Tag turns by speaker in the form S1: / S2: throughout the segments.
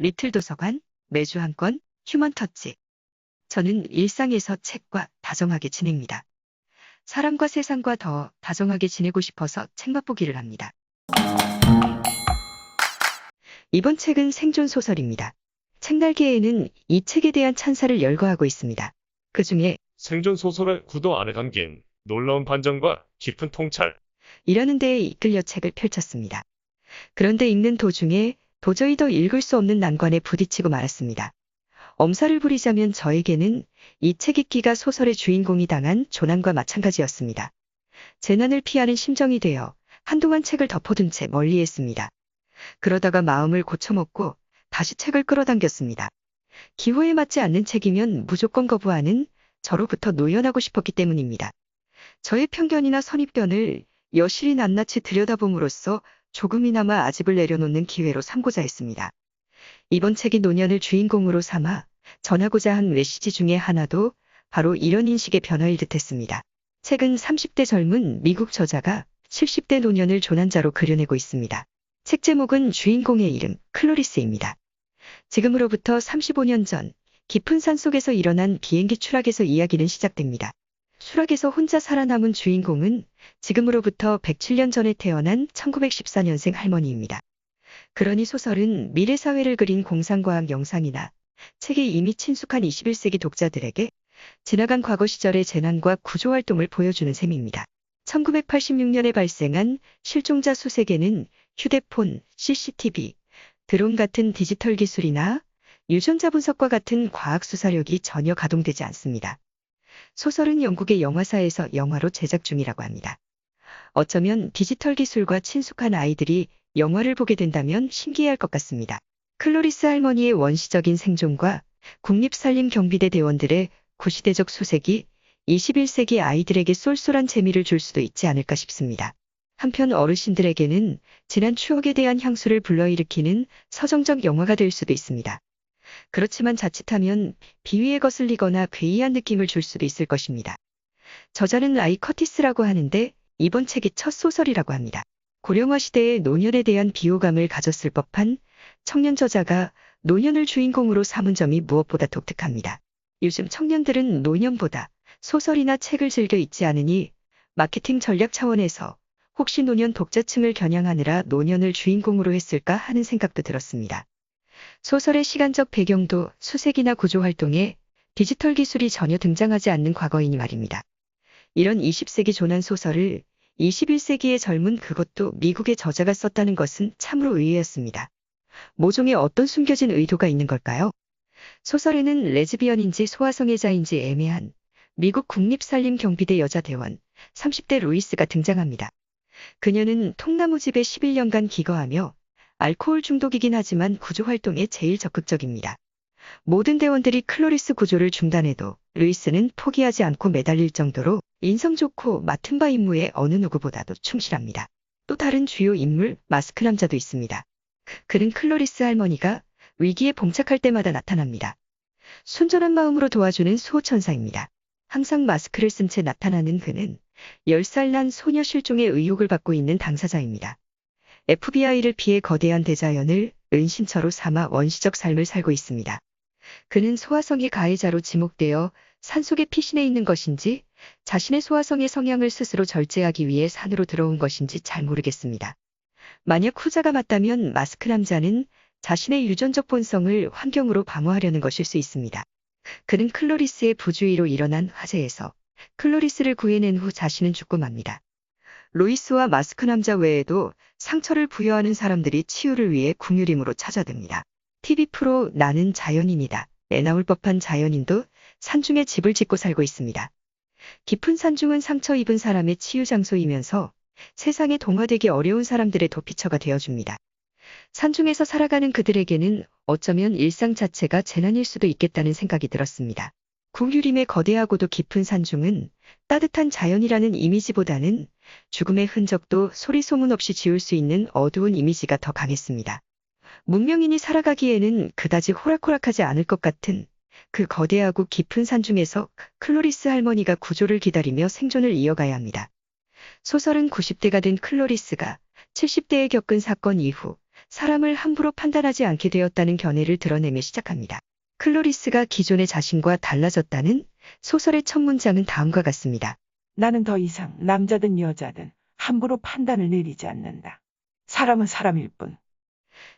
S1: 리틀 도서관, 매주 한 권, 휴먼 터치. 저는 일상에서 책과 다정하게 지냅니다. 사람과 세상과 더 다정하게 지내고 싶어서 책 맛보기를 합니다. 이번 책은 생존 소설입니다. 책날개에는 이 책에 대한 찬사를 열거하고 있습니다. 그 중에
S2: 생존 소설의 구도 안에 담긴 놀라운 반전과 깊은 통찰.
S1: 이라는 데에 이끌려 책을 펼쳤습니다. 그런데 읽는 도중에 도저히 더 읽을 수 없는 난관에 부딪히고 말았습니다. 엄살을 부리자면 저에게는 이 책 읽기가 소설의 주인공이 당한 조난과 마찬가지였습니다. 재난을 피하는 심정이 되어 한동안 책을 덮어둔 채 멀리했습니다. 그러다가 마음을 고쳐먹고 다시 책을 끌어당겼습니다. 기호에 맞지 않는 책이면 무조건 거부하는 저로부터 노연하고 싶었기 때문입니다. 저의 편견이나 선입견을 여실히 낱낱이 들여다봄으로써 조금이나마 아집을 내려놓는 기회로 삼고자 했습니다. 이번 책이 노년을 주인공으로 삼아 전하고자 한 메시지 중에 하나도 바로 이런 인식의 변화일 듯했습니다. 책은 30대 젊은 미국 저자가 70대 노년을 조난자로 그려내고 있습니다. 책 제목은 주인공의 이름, 클로리스입니다. 지금으로부터 35년 전 깊은 산속에서 일어난 비행기 추락에서 이야기는 시작됩니다. 추락에서 혼자 살아남은 주인공은 지금으로부터 107년 전에 태어난 1914년생 할머니입니다. 그러니 소설은 미래 사회를 그린 공상과학 영상이나 책에 이미 친숙한 21세기 독자들에게 지나간 과거 시절의 재난과 구조활동을 보여주는 셈입니다. 1986년에 발생한 실종자 수색에는 휴대폰, CCTV, 드론 같은 디지털 기술이나 유전자 분석과 같은 과학 수사력이 전혀 가동되지 않습니다. 소설은 영국의 영화사에서 영화로 제작 중이라고 합니다. 어쩌면 디지털 기술과 친숙한 아이들이 영화를 보게 된다면 신기해할 것 같습니다. 클로리스 할머니의 원시적인 생존과 국립산림경비대 대원들의 구시대적 수색이 21세기 아이들에게 쏠쏠한 재미를 줄 수도 있지 않을까 싶습니다. 한편 어르신들에게는 지난 추억에 대한 향수를 불러일으키는 서정적 영화가 될 수도 있습니다. 그렇지만 자칫하면 비위에 거슬리거나 괴이한 느낌을 줄 수도 있을 것입니다. 저자는 라이 커티스라고 하는데 이번 책이 첫 소설이라고 합니다. 고령화 시대의 노년에 대한 비호감을 가졌을 법한 청년 저자가 노년을 주인공으로 삼은 점이 무엇보다 독특합니다. 요즘 청년들은 노년보다 소설이나 책을 즐겨 읽지 않으니 마케팅 전략 차원에서 혹시 노년 독자층을 겨냥하느라 노년을 주인공으로 했을까 하는 생각도 들었습니다. 소설의 시간적 배경도 수색이나 구조활동에 디지털 기술이 전혀 등장하지 않는 과거이니 말입니다. 이런 20세기 조난 소설을 21세기의 젊은 그것도 미국의 저자가 썼다는 것은 참으로 의외였습니다. 모종의 어떤 숨겨진 의도가 있는 걸까요? 소설에는 레즈비언인지 소아성애자인지 애매한 미국 국립산림경비대 여자 대원 30대 루이스가 등장합니다. 그녀는 통나무집에 11년간 기거하며 알코올 중독이긴 하지만 구조활동에 제일 적극적입니다. 모든 대원들이 클로리스 구조를 중단해도 루이스는 포기하지 않고 매달릴 정도로 인성 좋고 맡은 바 임무에 어느 누구보다도 충실합니다. 또 다른 주요 인물 마스크 남자도 있습니다. 그는 클로리스 할머니가 위기에 봉착할 때마다 나타납니다. 순전한 마음으로 도와주는 수호천사입니다. 항상 마스크를 쓴 채 나타나는 그는 10살 난 소녀 실종의 의혹을 받고 있는 당사자입니다. FBI를 피해 거대한 대자연을 은신처로 삼아 원시적 삶을 살고 있습니다. 그는 소아성애 가해자로 지목되어 산속에 피신해 있는 것인지 자신의 소아성애 성향을 스스로 절제하기 위해 산으로 들어온 것인지 잘 모르겠습니다. 만약 후자가 맞다면 마스크 남자는 자신의 유전적 본성을 환경으로 방어하려는 것일 수 있습니다. 그는 클로리스의 부주의로 일어난 화재에서 클로리스를 구해낸 후 자신은 죽고 맙니다. 로이스와 마스크 남자 외에도 상처를 부여하는 사람들이 치유를 위해 궁유림으로 찾아듭니다. TV 프로 나는 자연인이다. 애 나올 법한 자연인도 산중에 집을 짓고 살고 있습니다. 깊은 산중은 상처 입은 사람의 치유 장소이면서 세상에 동화되기 어려운 사람들의 도피처가 되어줍니다. 산중에서 살아가는 그들에게는 어쩌면 일상 자체가 재난일 수도 있겠다는 생각이 들었습니다. 궁유림의 거대하고도 깊은 산중은 따뜻한 자연이라는 이미지보다는 죽음의 흔적도 소리 소문 없이 지울 수 있는 어두운 이미지가 더 강했습니다. 문명인이 살아가기에는 그다지 호락호락하지 않을 것 같은 그 거대하고 깊은 산중에서 클로리스 할머니가 구조를 기다리며 생존을 이어가야 합니다. 소설은 90대가 된 클로리스가 70대에 겪은 사건 이후 사람을 함부로 판단하지 않게 되었다는 견해를 드러내며 시작합니다. 클로리스가 기존의 자신과 달라졌다는 소설의 첫 문장은 다음과 같습니다.
S3: 나는 더 이상 남자든 여자든 함부로 판단을 내리지 않는다. 사람은 사람일 뿐.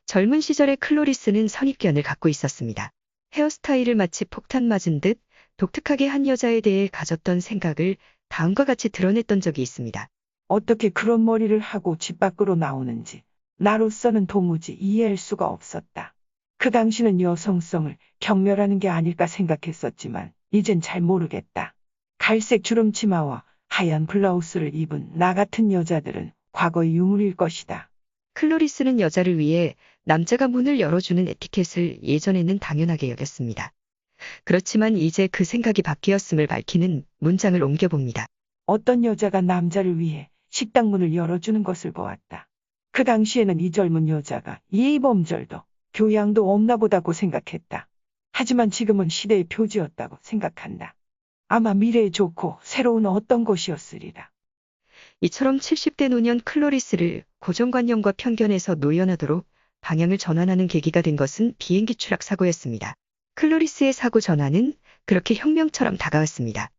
S1: 젊은 시절의 클로리스는 선입견을 갖고 있었습니다. 헤어스타일을 마치 폭탄 맞은 듯 독특하게 한 여자에 대해 가졌던 생각을 다음과 같이 드러냈던 적이 있습니다.
S3: 어떻게 그런 머리를 하고 집 밖으로 나오는지 나로서는 도무지 이해할 수가 없었다. 그 당시는 여성성을 경멸하는 게 아닐까 생각했었지만 이젠 잘 모르겠다. 갈색 주름 치마와 하얀 블라우스를 입은 나 같은 여자들은 과거의 유물일 것이다.
S1: 클로리스는 여자를 위해 남자가 문을 열어주는 에티켓을 예전에는 당연하게 여겼습니다. 그렇지만 이제 그 생각이 바뀌었음을 밝히는 문장을 옮겨봅니다.
S3: 어떤 여자가 남자를 위해 식당 문을 열어주는 것을 보았다. 그 당시에는 이 젊은 여자가 예의범절도 교양도 없나 보다고 생각했다. 하지만 지금은 시대의 표지였다고 생각한다. 아마 미래에 좋고 새로운 어떤 것이었으리라.
S1: 이처럼 70대 노년 클로리스를 고정관념과 편견에서 노연하도록 방향을 전환하는 계기가 된 것은 비행기 추락 사고였습니다. 클로리스의 사고 전환은 그렇게 혁명처럼 다가왔습니다.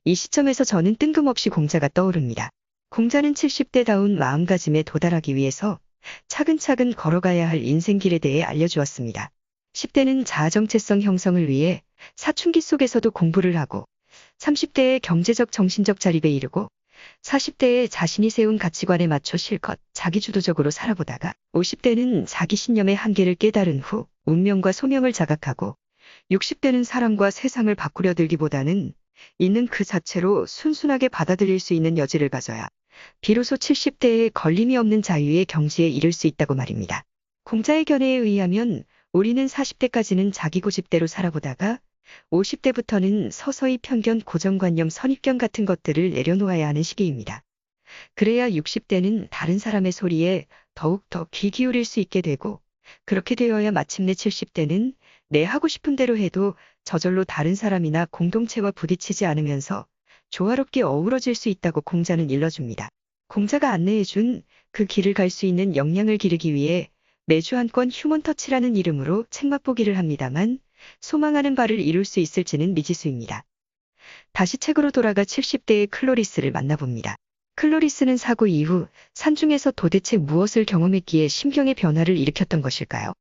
S1: 이 시점에서 저는 뜬금없이 공자가 떠오릅니다. 공자는 70대다운 마음가짐에 도달하기 위해서 차근차근 걸어가야 할 인생길에 대해 알려주었습니다. 10대는 자아정체성 형성을 위해 사춘기 속에서도 공부를 하고 30대의 경제적 정신적 자립에 이르고 40대에 자신이 세운 가치관에 맞춰 실컷 자기주도적으로 살아보다가 50대는 자기 신념의 한계를 깨달은 후 운명과 소명을 자각하고 60대는 사람과 세상을 바꾸려 들기보다는 있는 그 자체로 순순하게 받아들일 수 있는 여지를 가져야 비로소 70대에 걸림이 없는 자유의 경지에 이를 수 있다고 말입니다. 공자의 견해에 의하면 우리는 40대까지는 자기 고집대로 살아보다가 50대부터는 서서히 편견, 고정관념, 선입견 같은 것들을 내려놓아야 하는 시기입니다. 그래야 60대는 다른 사람의 소리에 더욱더 귀 기울일 수 있게 되고 그렇게 되어야 마침내 70대는 내 하고 싶은 대로 해도 저절로 다른 사람이나 공동체와 부딪히지 않으면서 조화롭게 어우러질 수 있다고 공자는 일러줍니다. 공자가 안내해준 그 길을 갈 수 있는 역량을 기르기 위해 매주 한 권 휴먼터치라는 이름으로 책 맛보기를 합니다만 소망하는 바를 이룰 수 있을지는 미지수입니다. 다시 책으로 돌아가 70대의 클로리스를 만나봅니다. 클로리스는 사고 이후 산중에서 도대체 무엇을 경험했기에 심경의 변화를 일으켰던 것일까요?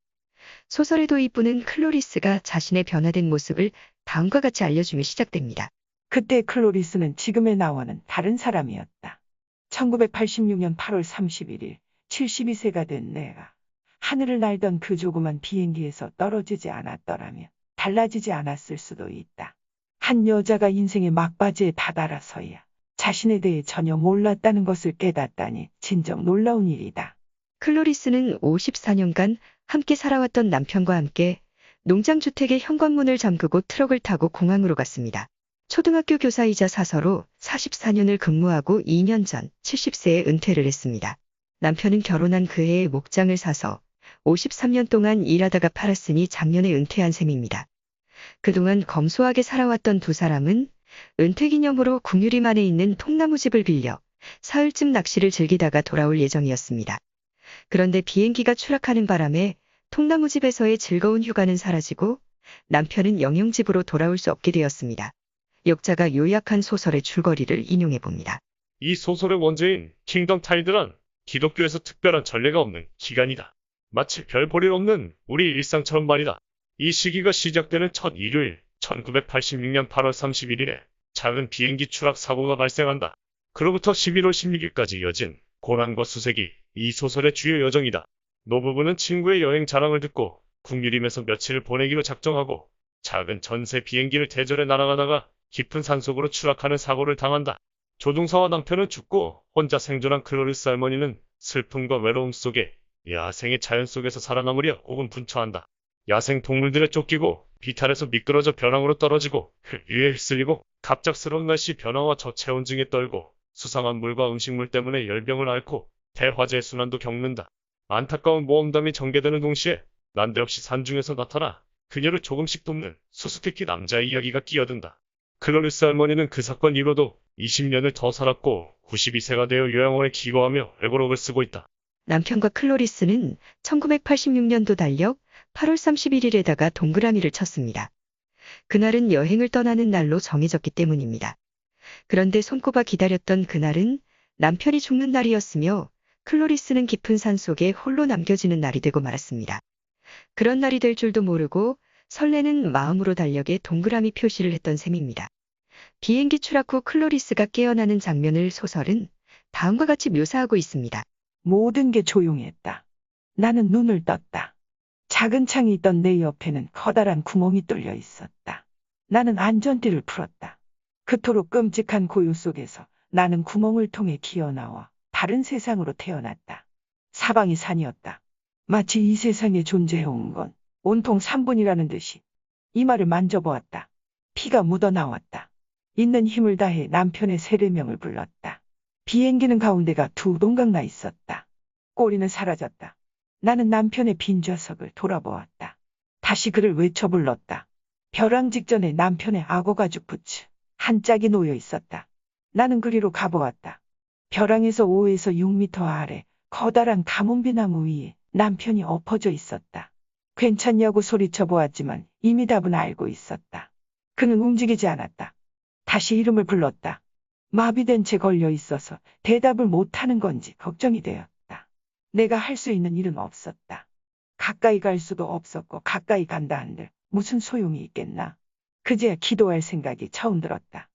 S1: 소설의 도입부는 클로리스가 자신의 변화된 모습을 다음과 같이 알려주며 시작됩니다.
S3: 그때 클로리스는 지금의 나와는 다른 사람이었다. 1986년 8월 31일 72세가 된 내가 하늘을 날던 그 조그만 비행기에서 떨어지지 않았더라면 달라지지 않았을 수도 있다. 한 여자가 인생의 막바지에 다다라서야 자신에 대해 전혀 몰랐다는 것을 깨닫다니 진정 놀라운 일이다.
S1: 클로리스는 54년간 함께 살아왔던 남편과 함께 농장주택의 현관문을 잠그고 트럭을 타고 공항으로 갔습니다. 초등학교 교사이자 사서로 44년을 근무하고 2년 전 70세에 은퇴를 했습니다. 남편은 결혼한 그해에 목장을 사서 53년 동안 일하다가 팔았으니 작년에 은퇴한 셈입니다. 그동안 검소하게 살아왔던 두 사람은 은퇴 기념으로 국유리만에 있는 통나무집을 빌려 사흘쯤 낚시를 즐기다가 돌아올 예정이었습니다. 그런데 비행기가 추락하는 바람에 통나무집에서의 즐거운 휴가는 사라지고 남편은 영영집으로 돌아올 수 없게 되었습니다. 역자가 요약한 소설의 줄거리를 인용해 봅니다.
S2: 이 소설의 원제인 킹덤 타이드란 기독교에서 특별한 전례가 없는 기간이다. 마치 별 볼일 없는 우리 일상처럼 말이다. 이 시기가 시작되는 첫 일요일 1986년 8월 31일에 작은 비행기 추락 사고가 발생한다. 그로부터 11월 16일까지 이어진 고난과 수색이 이 소설의 주요 여정이다. 노부부는 친구의 여행 자랑을 듣고 국유림에서 며칠을 보내기로 작정하고 작은 전세 비행기를 대절해 날아가다가 깊은 산속으로 추락하는 사고를 당한다. 조종사와 남편은 죽고 혼자 생존한 클로리스 할머니는 슬픔과 외로움 속에 야생의 자연 속에서 살아남으려 고군분투한다. 야생 동물들에 쫓기고 비탈에서 미끄러져 벼랑으로 떨어지고 위에 휩쓸리고 갑작스러운 날씨 변화와 저체온증에 떨고 수상한 물과 음식물 때문에 열병을 앓고 대화재 순환도 겪는다. 안타까운 모험담이 전개되는 동시에 난데없이 산중에서 나타나 그녀를 조금씩 돕는 수수께끼 남자의 이야기가 끼어든다. 클로리스 할머니는 그 사건 이후로도 20년을 더 살았고 92세가 되어 요양원에 기거하며 외고록을 쓰고 있다.
S1: 남편과 클로리스는 1986년도 달력 8월 31일에다가 동그라미를 쳤습니다. 그날은 여행을 떠나는 날로 정해졌기 때문입니다. 그런데 손꼽아 기다렸던 그날은 남편이 죽는 날이었으며 클로리스는 깊은 산속에 홀로 남겨지는 날이 되고 말았습니다. 그런 날이 될 줄도 모르고 설레는 마음으로 달력에 동그라미 표시를 했던 셈입니다. 비행기 추락 후 클로리스가 깨어나는 장면을 소설은 다음과 같이 묘사하고 있습니다.
S3: 모든 게 조용했다. 나는 눈을 떴다. 작은 창이 있던 내 옆에는 커다란 구멍이 뚫려 있었다. 나는 안전띠를 풀었다. 그토록 끔찍한 고요 속에서 나는 구멍을 통해 기어나와 다른 세상으로 태어났다. 사방이 산이었다. 마치 이 세상에 존재해온 건 온통 산분이라는 듯이 이마를 만져보았다. 피가 묻어나왔다. 있는 힘을 다해 남편의 세례명을 불렀다. 비행기는 가운데가 두 동강 나 있었다. 꼬리는 사라졌다. 나는 남편의 빈 좌석을 돌아보았다. 다시 그를 외쳐 불렀다. 벼랑 직전에 남편의 악어 가죽 부츠 한 짝이 놓여 있었다. 나는 그리로 가보았다. 벼랑에서 5에서 6미터 아래 커다란 가뭄비나무 위에 남편이 엎어져 있었다. 괜찮냐고 소리쳐 보았지만 이미 답은 알고 있었다. 그는 움직이지 않았다. 다시 이름을 불렀다. 마비된 채 걸려 있어서 대답을 못하는 건지 걱정이 되었다. 내가 할 수 있는 일은 없었다. 가까이 갈 수도 없었고 가까이 간다 한들 무슨 소용이 있겠나. 그제야 기도할 생각이 처음 들었다.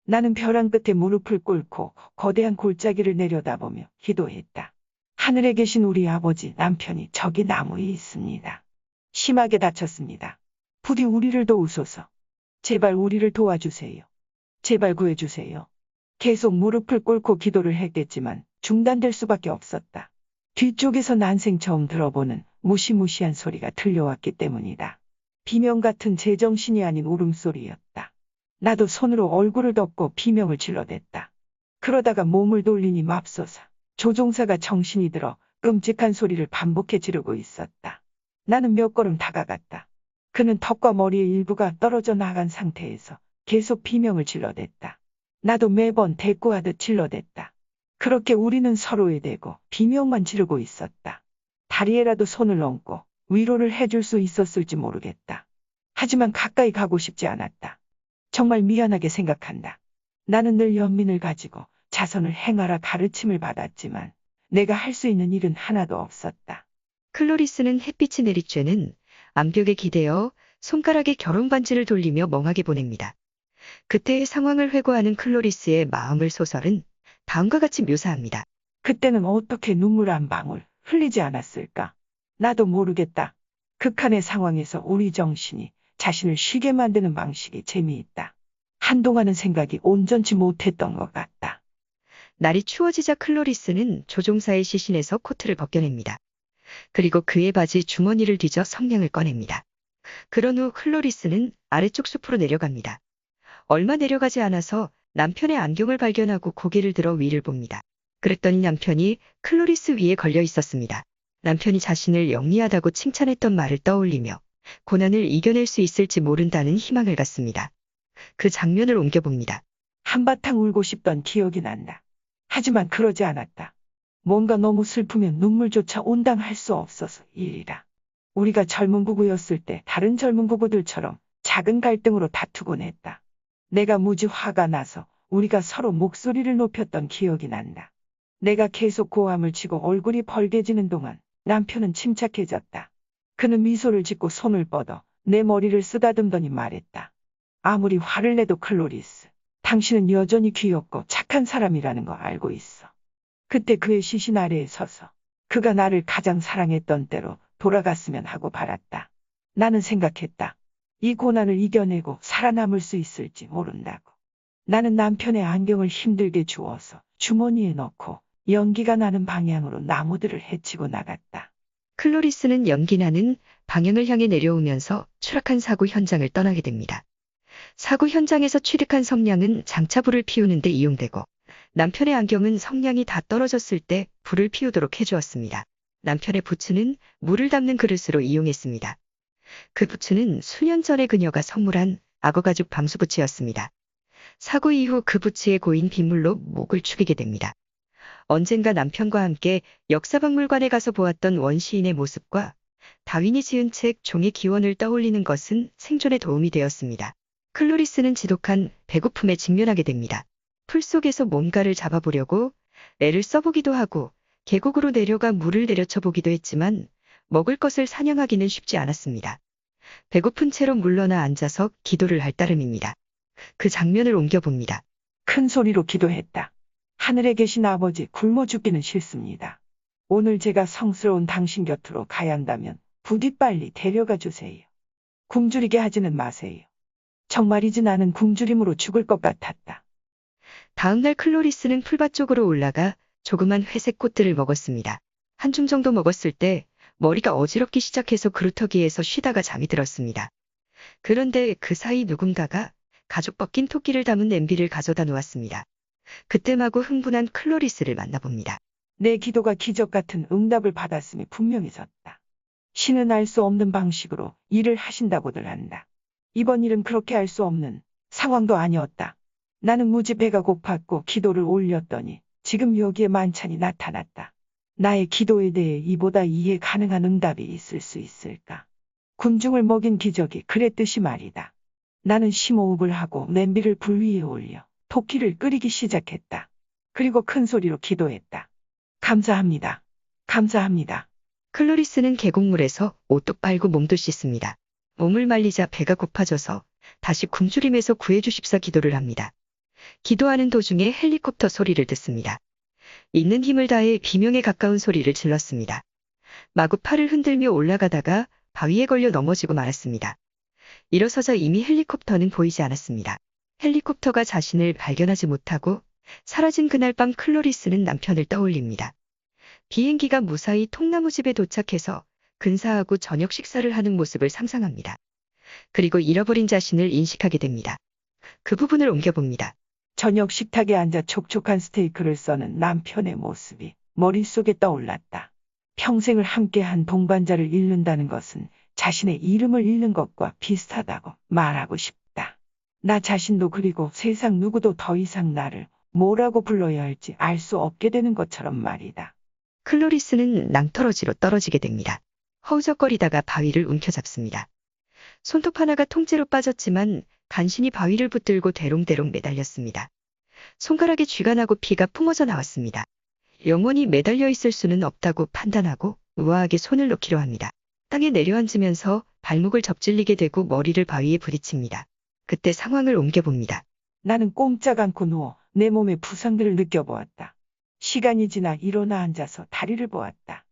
S3: 나는 벼랑 끝에 무릎을 꿇고 거대한 골짜기를 내려다보며 기도했다. 하늘에 계신 우리 아버지, 남편이 저기 나무 위에 있습니다. 심하게 다쳤습니다. 부디 우리를 도우소서. 제발 우리를 도와주세요. 제발 구해주세요. 계속 무릎을 꿇고 기도를 했겠지만 중단될 수밖에 없었다. 뒤쪽에서 난생 처음 들어보는 무시무시한 소리가 들려왔기 때문이다. 비명 같은 제정신이 아닌 울음소리였다. 나도 손으로 얼굴을 덮고 비명을 질러댔다. 그러다가 몸을 돌리니 맙소사. 조종사가 정신이 들어 끔찍한 소리를 반복해 지르고 있었다. 나는 몇 걸음 다가갔다. 그는 턱과 머리의 일부가 떨어져 나간 상태에서 계속 비명을 질러댔다. 나도 매번 대꾸하듯 질러댔다. 그렇게 우리는 서로에 대고 비명만 지르고 있었다. 다리에라도 손을 얹고 위로를 해줄 수 있었을지 모르겠다. 하지만 가까이 가고 싶지 않았다. 정말 미안하게 생각한다. 나는 늘 연민을 가지고 자선을 행하라 가르침을 받았지만 내가 할 수 있는 일은 하나도 없었다.
S1: 클로리스는 햇빛이 내리쬐는 암벽에 기대어 손가락에 결혼반지를 돌리며 멍하게 보냅니다. 그때의 상황을 회고하는 클로리스의 마음을 소설은 다음과 같이 묘사합니다.
S3: 그때는 어떻게 눈물 한 방울 흘리지 않았을까? 나도 모르겠다. 극한의 상황에서 우리 정신이 자신을 쉬게 만드는 방식이 재미있다. 한동안은 생각이 온전치 못했던 것 같다.
S1: 날이 추워지자 클로리스는 조종사의 시신에서 코트를 벗겨냅니다. 그리고 그의 바지 주머니를 뒤져 성냥을 꺼냅니다. 그런 후 클로리스는 아래쪽 숲으로 내려갑니다. 얼마 내려가지 않아서 남편의 안경을 발견하고 고개를 들어 위를 봅니다. 그랬더니 남편이 클로리스 위에 걸려 있었습니다. 남편이 자신을 영리하다고 칭찬했던 말을 떠올리며 고난을 이겨낼 수 있을지 모른다는 희망을 갖습니다. 그 장면을 옮겨봅니다.
S3: 한바탕 울고 싶던 기억이 난다. 하지만 그러지 않았다. 뭔가 너무 슬프면 눈물조차 온당할 수 없어서 일이라. 우리가 젊은 부부였을 때 다른 젊은 부부들처럼 작은 갈등으로 다투곤 했다. 내가 무지 화가 나서 우리가 서로 목소리를 높였던 기억이 난다. 내가 계속 고함을 치고 얼굴이 벌개지는 동안 남편은 침착해졌다. 그는 미소를 짓고 손을 뻗어 내 머리를 쓰다듬더니 말했다. 아무리 화를 내도 클로리스, 당신은 여전히 귀엽고 착한 사람이라는 거 알고 있어. 그때 그의 시신 아래에 서서 그가 나를 가장 사랑했던 때로 돌아갔으면 하고 바랐다. 나는 생각했다. 이 고난을 이겨내고 살아남을 수 있을지 모른다고. 나는 남편의 안경을 힘들게 주워서 주머니에 넣고 연기가 나는 방향으로 나무들을 헤치고 나갔다.
S1: 클로리스는 연기 나는 방향을 향해 내려오면서 추락한 사고 현장을 떠나게 됩니다. 사고 현장에서 취득한 성냥은 장차 불을 피우는 데 이용되고 남편의 안경은 성냥이 다 떨어졌을 때 불을 피우도록 해주었습니다. 남편의 부츠는 물을 담는 그릇으로 이용했습니다. 그 부츠는 수년 전에 그녀가 선물한 악어가죽 방수부츠였습니다. 사고 이후 그 부츠에 고인 빗물로 목을 축이게 됩니다. 언젠가 남편과 함께 역사박물관에 가서 보았던 원시인의 모습과 다윈이 지은 책 종의 기원을 떠올리는 것은 생존에 도움이 되었습니다. 클로리스는 지독한 배고픔에 직면하게 됩니다. 풀 속에서 뭔가를 잡아보려고 애를 써보기도 하고 계곡으로 내려가 물을 내려쳐보기도 했지만 먹을 것을 사냥하기는 쉽지 않았습니다. 배고픈 채로 물러나 앉아서 기도를 할 따름입니다. 그 장면을 옮겨봅니다.
S3: 큰 소리로 기도했다. 하늘에 계신 아버지, 굶어 죽기는 싫습니다. 오늘 제가 성스러운 당신 곁으로 가야 한다면 부디 빨리 데려가 주세요. 굶주리게 하지는 마세요. 정말이지 나는 굶주림으로 죽을 것 같았다.
S1: 다음날 클로리스는 풀밭 쪽으로 올라가 조그만 회색 꽃들을 먹었습니다. 한 줌 정도 먹었을 때 머리가 어지럽기 시작해서 그루터기에서 쉬다가 잠이 들었습니다. 그런데 그 사이 누군가가 가죽 벗긴 토끼를 담은 냄비를 가져다 놓았습니다. 그때 마구 흥분한 클로리스를 만나봅니다.
S3: 내 기도가 기적 같은 응답을 받았음이 분명해졌다. 신은 알 수 없는 방식으로 일을 하신다고들 한다. 이번 일은 그렇게 알 수 없는 상황도 아니었다. 나는 무지 배가 고팠고 기도를 올렸더니 지금 여기에 만찬이 나타났다. 나의 기도에 대해 이보다 이해 가능한 응답이 있을 수 있을까? 군중을 먹인 기적이 그랬듯이 말이다. 나는 심호흡을 하고 냄비를 불 위에 올려 토끼를 끓이기 시작했다. 그리고 큰 소리로 기도했다. 감사합니다. 감사합니다.
S1: 클로리스는 계곡물에서 옷도 빨고 몸도 씻습니다. 몸을 말리자 배가 고파져서 다시 굶주림에서 구해주십사 기도를 합니다. 기도하는 도중에 헬리콥터 소리를 듣습니다. 있는 힘을 다해 비명에 가까운 소리를 질렀습니다. 마구 팔을 흔들며 올라가다가 바위에 걸려 넘어지고 말았습니다. 일어서자 이미 헬리콥터는 보이지 않았습니다. 헬리콥터가 자신을 발견하지 못하고 사라진 그날 밤 클로리스는 남편을 떠올립니다. 비행기가 무사히 통나무집에 도착해서 근사하고 저녁 식사를 하는 모습을 상상합니다. 그리고 잃어버린 자신을 인식하게 됩니다. 그 부분을 옮겨봅니다.
S3: 저녁 식탁에 앉아 촉촉한 스테이크를 써는 남편의 모습이 머릿속에 떠올랐다. 평생을 함께한 동반자를 잃는다는 것은 자신의 이름을 잃는 것과 비슷하다고 말하고 싶다. 나 자신도 그리고 세상 누구도 더 이상 나를 뭐라고 불러야 할지 알 수 없게 되는 것처럼 말이다.
S1: 클로리스는 낭떠러지로 떨어지게 됩니다. 허우적거리다가 바위를 움켜잡습니다. 손톱 하나가 통째로 빠졌지만 간신히 바위를 붙들고 대롱대롱 매달렸습니다. 손가락에 쥐가 나고 피가 뿜어져 나왔습니다. 영원히 매달려 있을 수는 없다고 판단하고 우아하게 손을 놓기로 합니다. 땅에 내려앉으면서 발목을 접질리게 되고 머리를 바위에 부딪힙니다. 그때 상황을 옮겨봅니다.
S3: 나는 꼼짝 않고 누워 내 몸의 부상들을 느껴보았다. 시간이 지나 일어나 앉아서 다리를 보았다.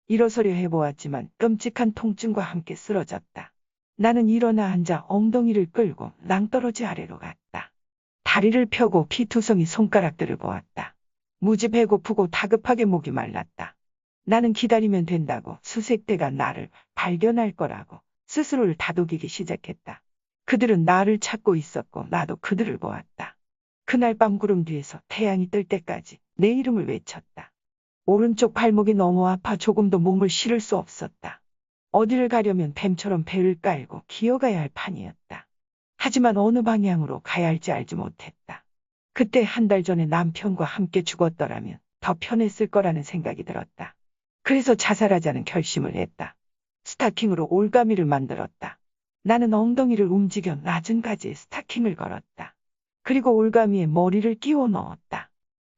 S3: 일어서려 해보았지만 끔찍한 통증과 함께 쓰러졌다. 나는 일어나 앉아 엉덩이를 끌고 낭떠러지 아래로 갔다. 다리를 펴고 피투성이 손가락들을 보았다. 무지 배고프고 다급하게 목이 말랐다. 나는 기다리면 된다고 수색대가 나를 발견할 거라고 스스로를 다독이기 시작했다. 그들은 나를 찾고 있었고 나도 그들을 보았다. 그날 밤 구름 뒤에서 태양이 뜰 때까지 내 이름을 외쳤다. 오른쪽 발목이 너무 아파 조금도 몸을 실을 수 없었다. 어디를 가려면 뱀처럼 배를 깔고 기어가야 할 판이었다. 하지만 어느 방향으로 가야 할지 알지 못했다. 그때 한 달 전에 남편과 함께 죽었더라면 더 편했을 거라는 생각이 들었다. 그래서 자살하자는 결심을 했다. 스타킹으로 올가미를 만들었다. 나는 엉덩이를 움직여 낮은 가지에 스타킹을 걸었다. 그리고 올가미에 머리를 끼워 넣었다.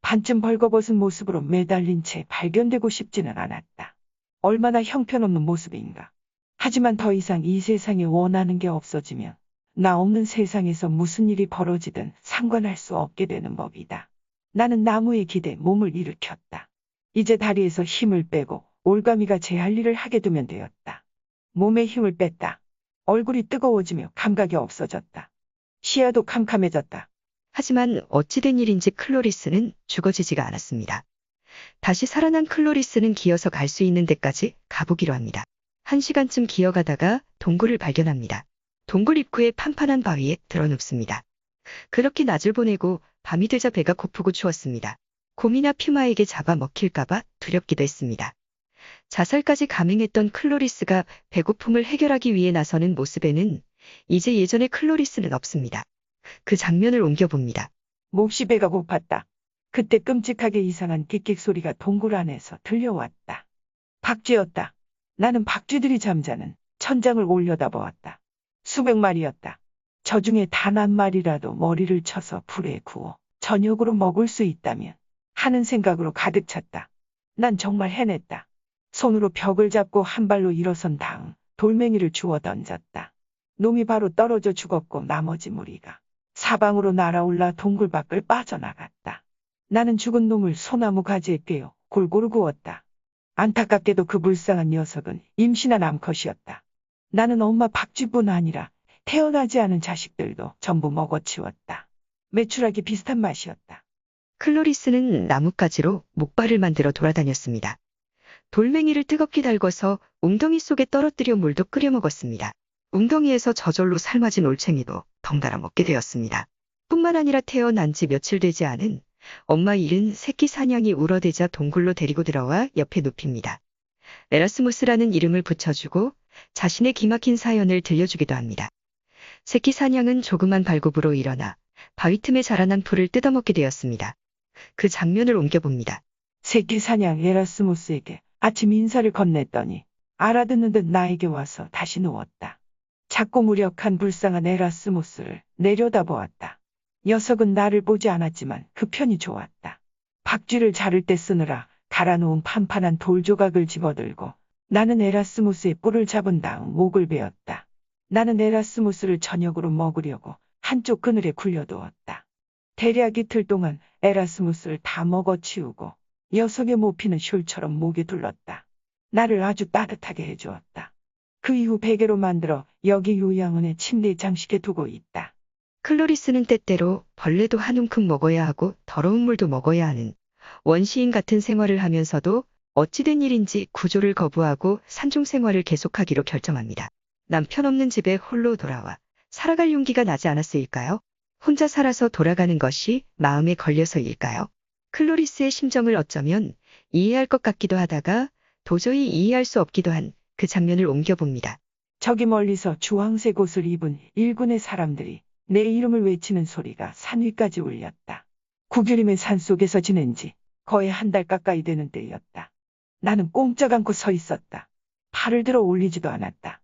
S3: 반쯤 벌거벗은 모습으로 매달린 채 발견되고 싶지는 않았다. 얼마나 형편없는 모습인가. 하지만 더 이상 이 세상에 원하는 게 없어지면 나 없는 세상에서 무슨 일이 벌어지든 상관할 수 없게 되는 법이다. 나는 나무에 기대 몸을 일으켰다. 이제 다리에서 힘을 빼고 올가미가 제 할 일을 하게 두면 되었다. 몸에 힘을 뺐다. 얼굴이 뜨거워지며 감각이 없어졌다. 시야도 캄캄해졌다.
S1: 하지만 어찌된 일인지 클로리스는 죽어지지가 않았습니다. 다시 살아난 클로리스는 기어서 갈 수 있는 데까지 가보기로 합니다. 1시간쯤 기어가다가 동굴을 발견합니다. 동굴 입구에 판판한 바위에 드러눕습니다. 그렇게 낮을 보내고 밤이 되자 배가 고프고 추웠습니다. 곰이나 퓨마에게 잡아먹힐까봐 두렵기도 했습니다. 자살까지 감행했던 클로리스가 배고픔을 해결하기 위해 나서는 모습에는 이제 예전의 클로리스는 없습니다. 그 장면을 옮겨봅니다.
S3: 몹시 배가 고팠다. 그때 끔찍하게 이상한 끽끽 소리가 동굴 안에서 들려왔다. 박쥐였다. 나는 박쥐들이 잠자는 천장을 올려다보았다. 수백 마리였다. 저 중에 단 한 마리라도 머리를 쳐서 불에 구워 저녁으로 먹을 수 있다면 하는 생각으로 가득 찼다. 난 정말 해냈다. 손으로 벽을 잡고 한 발로 일어선 다음 돌멩이를 주워 던졌다. 놈이 바로 떨어져 죽었고 나머지 무리가 사방으로 날아올라 동굴 밖을 빠져나갔다. 나는 죽은 놈을 소나무 가지에 꿰어 골고루 구웠다. 안타깝게도 그 불쌍한 녀석은 임신한 암컷이었다. 나는 엄마 박쥐뿐 아니라 태어나지 않은 자식들도 전부 먹어치웠다. 메추라기 비슷한 맛이었다.
S1: 클로리스는 나뭇가지로 목발을 만들어 돌아다녔습니다. 돌멩이를 뜨겁게 달궈서 웅덩이 속에 떨어뜨려 물도 끓여 먹었습니다. 웅덩이에서 저절로 삶아진 올챙이도 덩달아 먹게 되었습니다. 뿐만 아니라 태어난 지 며칠 되지 않은 엄마 잃은 새끼 사냥이 울어대자 동굴로 데리고 들어와 옆에 눕힙니다. 에라스무스라는 이름을 붙여주고 자신의 기막힌 사연을 들려주기도 합니다. 새끼 사냥은 조그만 발굽으로 일어나 바위 틈에 자라난 풀을 뜯어먹게 되었습니다. 그 장면을 옮겨봅니다.
S3: 새끼 사냥 에라스무스에게 아침 인사를 건넸더니 알아듣는 듯 나에게 와서 다시 누웠다. 작고 무력한 불쌍한 에라스무스를 내려다보았다. 녀석은 나를 보지 않았지만 그 편이 좋았다. 박쥐를 자를 때 쓰느라 갈아놓은 판판한 돌조각을 집어들고 나는 에라스무스의 뿔을 잡은 다음 목을 베었다. 나는 에라스무스를 저녁으로 먹으려고 한쪽 그늘에 굴려두었다. 대략 이틀 동안 에라스무스를 다 먹어치우고 녀석의 모피는 숄처럼 목에 둘렀다. 나를 아주 따뜻하게 해주었다. 그 이후 베개로 만들어 여기 요양원의 침대 장식에 두고 있다.
S1: 클로리스는 때때로 벌레도 한 움큼 먹어야 하고 더러운 물도 먹어야 하는 원시인 같은 생활을 하면서도 어찌된 일인지 구조를 거부하고 산중 생활을 계속하기로 결정합니다. 남편 없는 집에 홀로 돌아와 살아갈 용기가 나지 않았을까요? 혼자 살아서 돌아가는 것이 마음에 걸려서일까요? 클로리스의 심정을 어쩌면 이해할 것 같기도 하다가 도저히 이해할 수 없기도 한 그 장면을 옮겨봅니다.
S3: 저기 멀리서 주황색 옷을 입은 일군의 사람들이 내 이름을 외치는 소리가 산 위까지 울렸다. 구규림의 산속에서 지낸 지 거의 한 달 가까이 되는 때였다. 나는 꼼짝 않고 서 있었다. 팔을 들어 올리지도 않았다.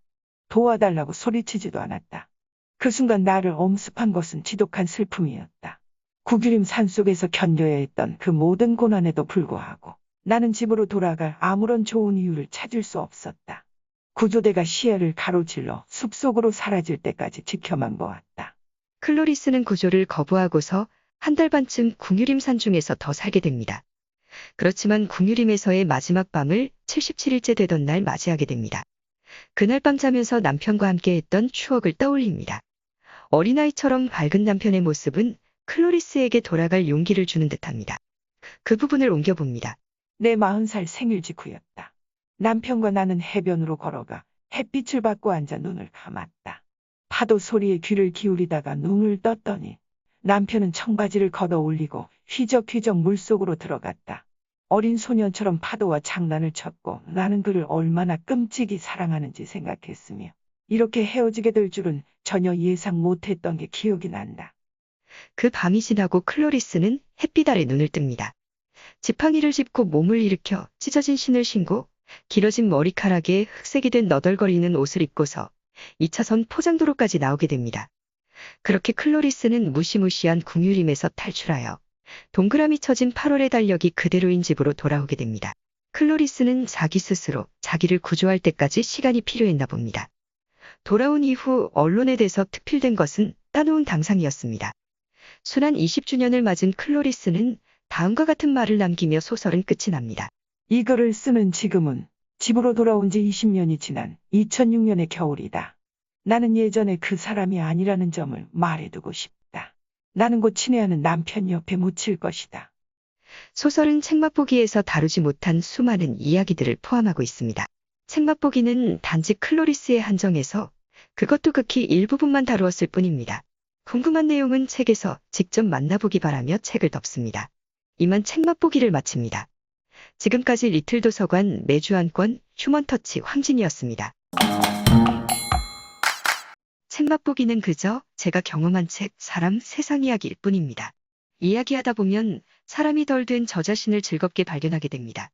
S3: 도와달라고 소리치지도 않았다. 그 순간 나를 엄습한 것은 지독한 슬픔이었다. 구규림 산속에서 견뎌야 했던 그 모든 고난에도 불구하고 나는 집으로 돌아갈 아무런 좋은 이유를 찾을 수 없었다. 구조대가 시야를 가로질러 숲속으로 사라질 때까지 지켜만 보았다.
S1: 클로리스는 구조를 거부하고서 한 달 반쯤 궁유림 산중에서 더 살게 됩니다. 그렇지만 궁유림에서의 마지막 밤을 77일째 되던 날 맞이하게 됩니다. 그날 밤 자면서 남편과 함께 했던 추억을 떠올립니다. 어린아이처럼 밝은 남편의 모습은 클로리스에게 돌아갈 용기를 주는 듯합니다. 그 부분을 옮겨봅니다.
S3: 내 40살 생일 직후였다. 남편과 나는 해변으로 걸어가 햇빛을 받고 앉아 눈을 감았다. 파도 소리에 귀를 기울이다가 눈을 떴더니 남편은 청바지를 걷어 올리고 휘적휘적 물속으로 들어갔다. 어린 소년처럼 파도와 장난을 쳤고 나는 그를 얼마나 끔찍이 사랑하는지 생각했으며 이렇게 헤어지게 될 줄은 전혀 예상 못했던 게 기억이 난다.
S1: 그 밤이 지나고 클로리스는 햇빛 아래 눈을 뜹니다. 지팡이를 짚고 몸을 일으켜 찢어진 신을 신고 길어진 머리카락에 흑색이 된 너덜거리는 옷을 입고서 2차선 포장도로까지 나오게 됩니다. 그렇게 클로리스는 무시무시한 궁유림에서 탈출하여 동그라미 쳐진 8월의 달력이 그대로인 집으로 돌아오게 됩니다. 클로리스는 자기 스스로 자기를 구조할 때까지 시간이 필요했나 봅니다. 돌아온 이후 언론에 대해서 특필된 것은 따놓은 당상이었습니다. 순환 20주년을 맞은 클로리스는 다음과 같은 말을 남기며 소설은 끝이 납니다.
S3: 이 글을 쓰는 지금은 집으로 돌아온 지 20년이 지난 2006년의 겨울이다. 나는 예전에 그 사람이 아니라는 점을 말해두고 싶다. 나는 곧 친애하는 남편 옆에 묻힐 것이다.
S1: 소설은 책맛보기에서 다루지 못한 수많은 이야기들을 포함하고 있습니다. 책맛보기는 단지 클로리스에 한정해서 그것도 극히 일부분만 다루었을 뿐입니다. 궁금한 내용은 책에서 직접 만나보기 바라며 책을 덮습니다. 이만 책맛보기를 마칩니다. 지금까지 리틀 도서관 매주 한 권 휴먼터치 황진이었습니다. 책맛보기는 그저 제가 경험한 책, 사람, 세상 이야기일 뿐입니다. 이야기하다 보면 사람이 덜 된 저 자신을 즐겁게 발견하게 됩니다.